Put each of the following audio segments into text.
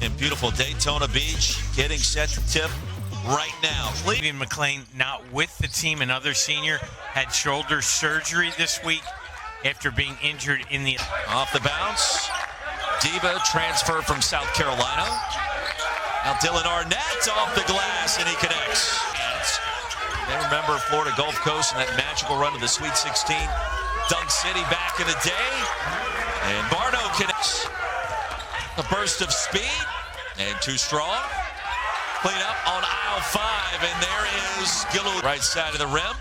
in beautiful Daytona Beach, getting set to tip right now. Ian McLean, not with the team, another senior, had shoulder surgery this week after being injured in the... Off the bounce, Diva transfer from South Carolina. Now Dylan Arnett off the glass, and he connects. They remember Florida Gulf Coast and that magical run to the Sweet 16. Dunk City back in the day. And Barno connects. A burst of speed, and too strong. Clean up on aisle 5, and there is Gillow. Right side of the rim.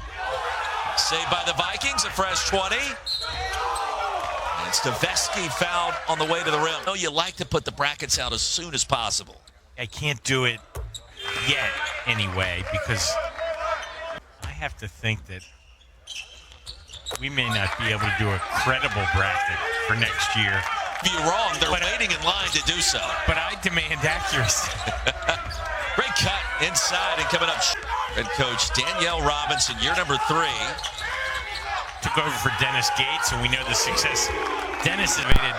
Saved by the Vikings, a fresh 20. And Stavesky fouled on the way to the rim. Oh, you like to put the brackets out as soon as possible. I can't do it yet anyway, because I have to think that we may not be able to do a credible bracket for next year. You're wrong. They're waiting in line to do so. But I demand accuracy. Great cut inside and coming up. Head coach Danielle Robinson, year number 3. Took over for Dennis Gates, and we know the success Dennis has made.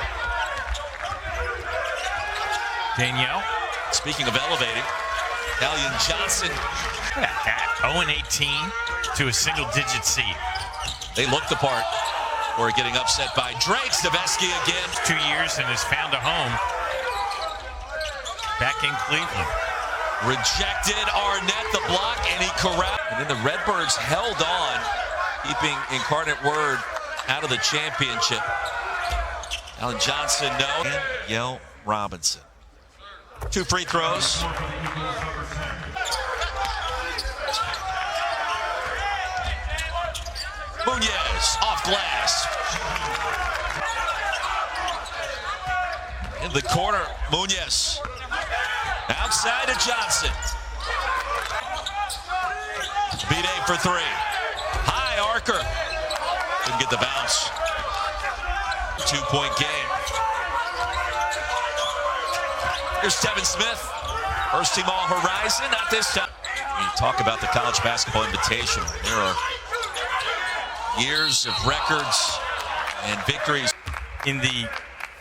Danielle. Speaking of elevating, Allian Johnson. Look at that. 0-18 to a single-digit seed. They look the part. Or getting upset by Drake. Stavesky again. 2 years and has found a home back in Cleveland. Rejected Arnett, the block, and he corralled. And then the Redbirds held on, keeping Incarnate Word out of the championship. Allen Johnson, no. And Yale Robinson. 2 free throws. Munoz off glass. In the corner, Munoz. Outside to Johnson. Beat 8 for 3. High archer. Didn't get the bounce. 2-point game. Here's Tevin Smith. First team all horizon, not this time. You talk about the College Basketball Invitational. There are years of records and victories. In the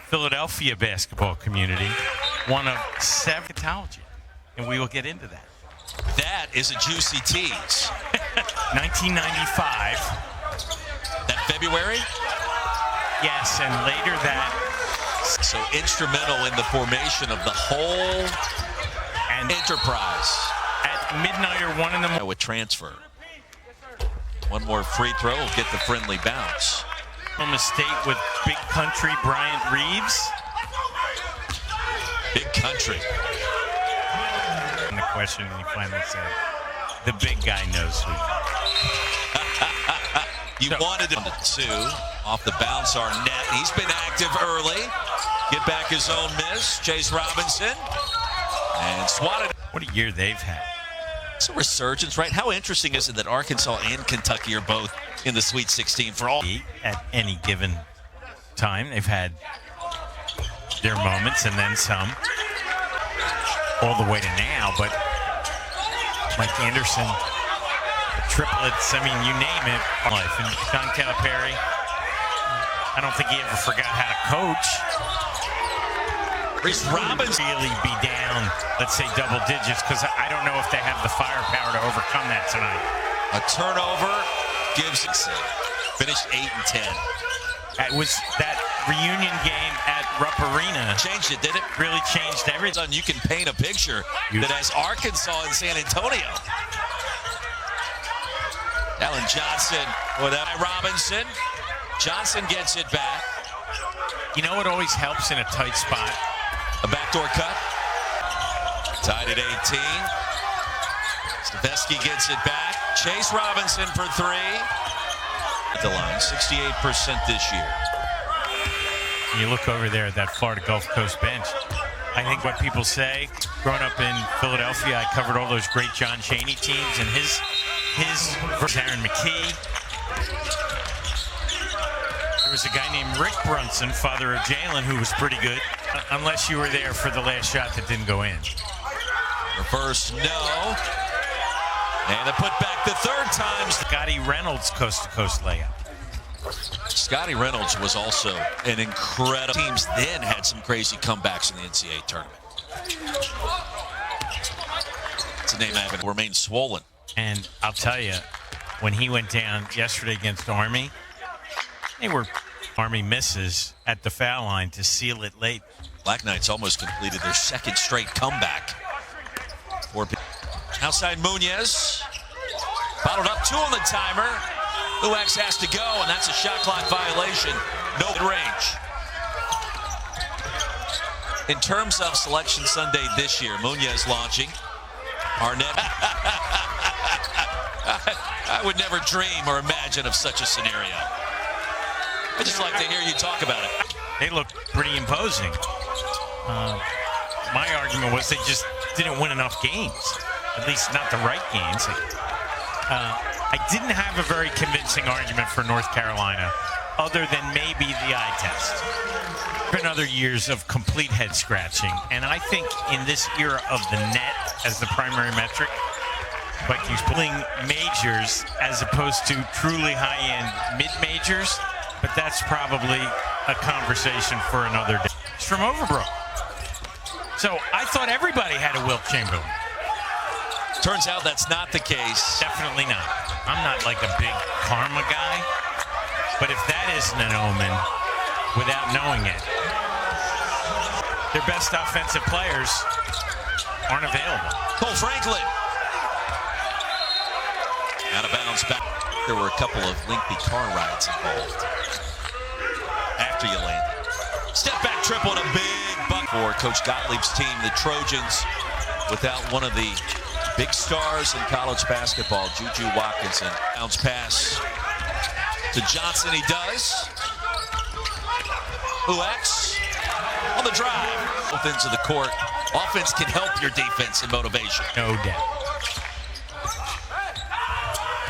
Philadelphia basketball community, one of 7 Catology, and we will get into that. That is a juicy tease. 1995. That February? Yes, and later that. So instrumental in the formation of the whole and enterprise. At midnight or 1 in the morning. With transfer. One more free throw will get the friendly bounce. Oklahoma State with Big Country Bryant Reeves. Big Country. And the question, and he finally said, the big guy knows who. You wanted him to 2. Off the bounce, Arnett. He's been active early. Get back his own miss. Chase Robinson. And swatted. What a year they've had. It's a resurgence, right? How interesting is it that Arkansas and Kentucky are both in the Sweet 16 for all? At any given time, they've had their moments and then some, all the way to now. But Mike Anderson, triplets, I mean, you name it. Life. And John Calipari, I don't think he ever forgot how to coach. Reese Robinson really be down, let's say double digits, because I don't know if they have the firepower to overcome that tonight. A turnover gives it. Finished 8 and 10. It was that reunion game at Rupp Arena. Changed it, did it? Really changed everything. You can paint a picture that has Arkansas and San Antonio. Allen Johnson with Robinson. Johnson gets it back. You know what always helps in a tight spot? A backdoor cut. Tied at 18. Stavesky gets it back. Chase Robinson for 3. At the line, 68% this year. You look over there at that Florida Gulf Coast bench. I think what people say, growing up in Philadelphia, I covered all those great John Chaney teams, and his versus Aaron McKee. There was a guy named Rick Brunson, father of Jalen, who was pretty good, unless you were there for the last shot that didn't go in. Reverse, no. And a putback the 3rd time. Scotty Reynolds coast-to-coast layup. Scotty Reynolds was also an incredible. Teams then had some crazy comebacks in the NCAA tournament. It's a name I haven't remained swollen. And I'll tell you, when he went down yesterday against Army, Army misses at the foul line to seal it late. Black Knights almost completed their second straight comeback. Outside Munoz. Bottled up, 2 on the timer. Uax has to go, and that's a shot clock violation. No range. In terms of Selection Sunday this year, Munoz launching. Arnett. I would never dream or imagine of such a scenario. I just like to hear you talk about it. They look pretty imposing. My argument was they just didn't win enough games, at least not the right games. I didn't have a very convincing argument for North Carolina, other than maybe the eye test. Been other years of complete head scratching, and I think in this era of the net as the primary metric, Vikings pulling majors as opposed to truly high-end mid-majors, but that's probably a conversation for another day. It's from Overbrook. So I thought everybody had a Wilt Chamberlain. Turns out that's not the case. Definitely not. I'm not like a big karma guy, but if that isn't an omen, without knowing it, their best offensive players aren't available. Cole Franklin. Out of bounds back. There were a couple of lengthy car rides involved after you landed. Step back triple and a big buck for Coach Gottlieb's team, the Trojans, without one of the big stars in college basketball, Juju Watkinson. Bounce pass to Johnson, he does. Uax on the drive. Both ends of the court. Offense can help your defense and motivation. No doubt.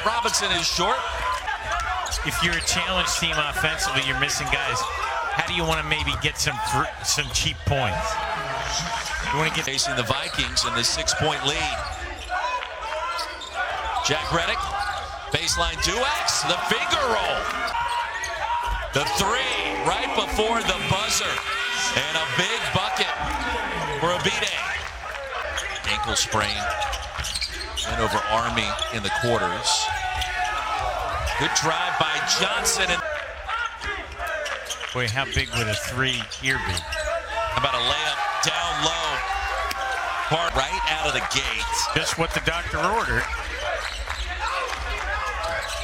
Robinson is short. If you're a challenge team offensively, you're missing guys. How do you want to maybe get some cheap points? You want to get facing the Vikings in the 6-point lead. Jack Reddick, baseline Duax, the finger roll. The 3 right before the buzzer. And a big bucket for Abide. Ankle sprain. Went over Army in the quarters. Good drive by Johnson. Boy, how big would a 3 here be? How about a layup down low? Right out of the gate. Just what the doctor ordered.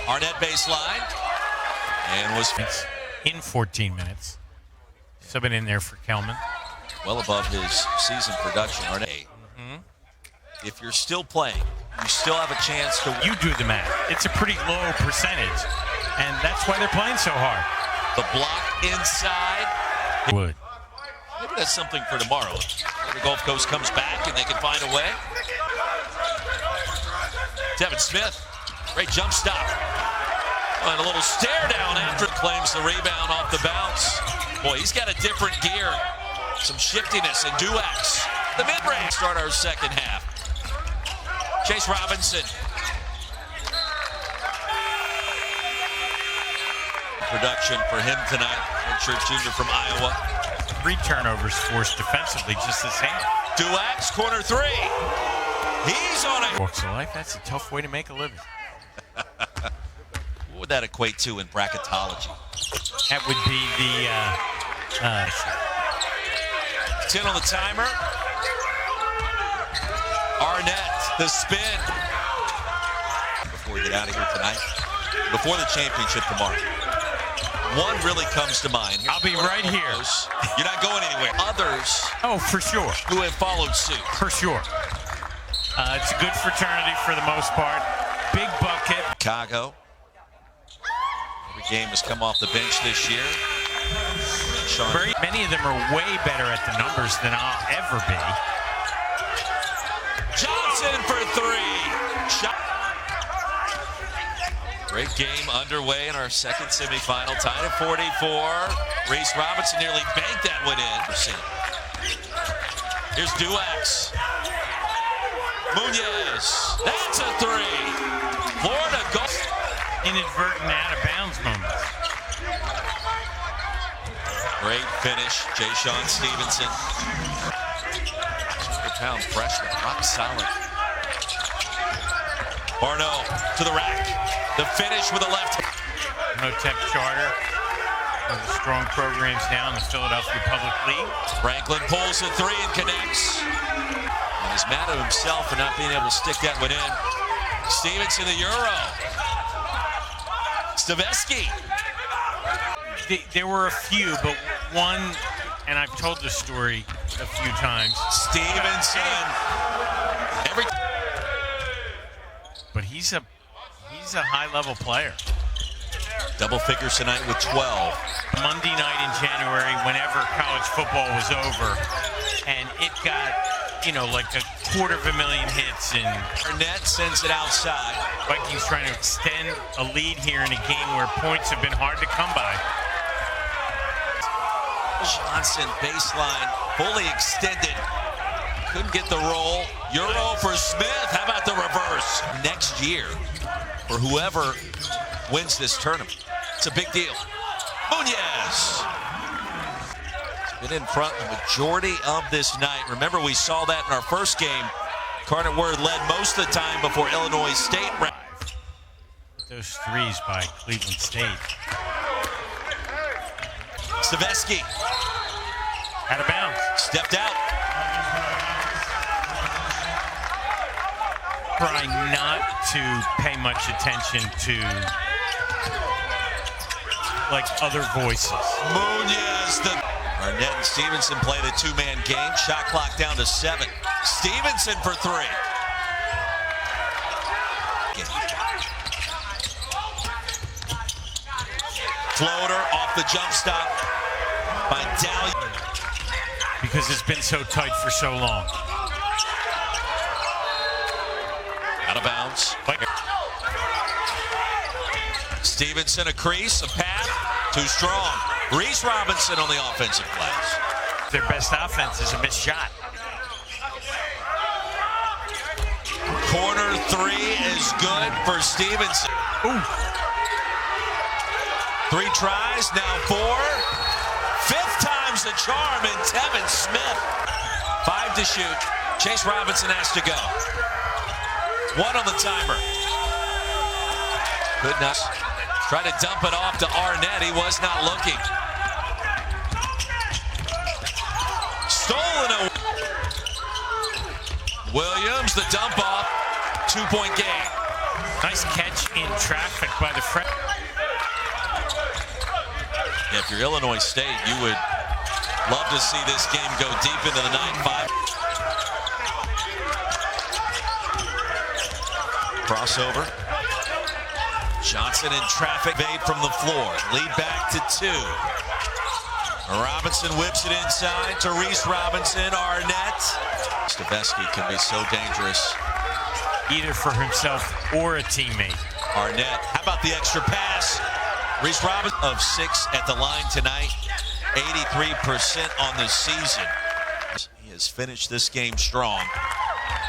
Arnett baseline. And was in 14 minutes. Subbing in there for Kelman. Well above his season production. Arnett. If you're still playing, you still have a chance to. You do the math. It's a pretty low percentage, and that's why they're playing so hard. The block inside. Would. Maybe that's something for tomorrow. The Gulf Coast comes back and they can find a way. Devin Smith, great jump stop. And a little stare down after it claims the rebound off the bounce. Boy, he's got a different gear. Some shiftiness in Duax. The mid-range start our second half. Chase Robinson. Production for him tonight. Redshirt junior from Iowa. 3 turnovers forced defensively just the same. Duax, corner 3. He's on a walks of life. That's a tough way to make a living. What would that equate to in bracketology? That would be the 10 on the timer. Arnett, the spin. Before we get out of here tonight, before the championship tomorrow, one really comes to mind. I'll be right here. You're not going anywhere. Others, oh, for sure, who have followed suit. For sure. It's a good fraternity for the most part. Big bucket. Chicago. Every game has come off the bench this year. Very many of them are way better at the numbers than I'll ever be. Johnson for 3. Shot. Great game underway in our second semifinal. Tied at 44. Reese Robinson nearly banked that one in. Here's Duax. Munoz. That's a 3. Florida goes. Inadvertent out of bounds moments. Great finish, Jay Sean Stevenson. 6'9" freshman, rock solid. Barno to the rack. The finish with a left. Motep Charter, one of the strong programs now in the Philadelphia Public League. Franklin pulls a three and connects. And he's mad at himself for not being able to stick that one in. Stevenson, the Euro. Staveski. There were a few, but one, and I've told this story a few times. Stevenson. But he's a high-level player. Double figures tonight with 12. Monday night in January, whenever college football was over, and it got, like 250,000 hits, and Arnett sends it outside. Vikings trying to extend a lead here in a game where points have been hard to come by. Johnson baseline fully extended. Couldn't get the roll. Euro for Smith. How about the reverse? Next year, for whoever wins this tournament, it's a big deal. Munoz. Been in front the majority of this night. Remember, we saw that in our first game. Carnett Word led most of the time before Illinois State. Those threes by Cleveland State. Staveski. Out of bounds. Stepped out. Trying not to pay much attention to other voices. Munoz. Arnett and Stevenson played a two-man game. Shot clock down to 7. Stevenson for 3. Floater off the jump stop by Dowling. Because it's been so tight for so long. Out of bounds. Stevenson, a crease, a path, too strong. Reese Robinson on the offensive glass. Their best offense is a missed shot. Corner 3 is good for Stevenson. Ooh. 3 tries, now 4. 5th time's the charm in Tevin Smith. 5 to shoot. Chase Robinson has to go. 1 on the timer. Goodness. Try to dump it off to Arnett. He was not looking. Stolen away. Williams, the dump off. 2-point game. Nice catch in traffic by the freshman. If you're Illinois State, you would love to see this game go deep into the 9-5. Crossover. Johnson in traffic, made from the floor. Lead back to 2. Robinson whips it inside to Reese Robinson. Arnett. Staveski can be so dangerous. Either for himself or a teammate. Arnett, how about the extra pass? Reese Robinson of 6 at the line tonight. 83% on the season. He has finished this game strong.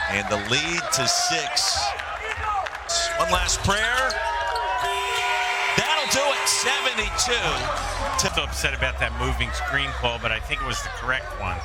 And the lead to 6. One last prayer. That'll do it. 72. I'm upset about that moving screen call, but I think it was the correct one.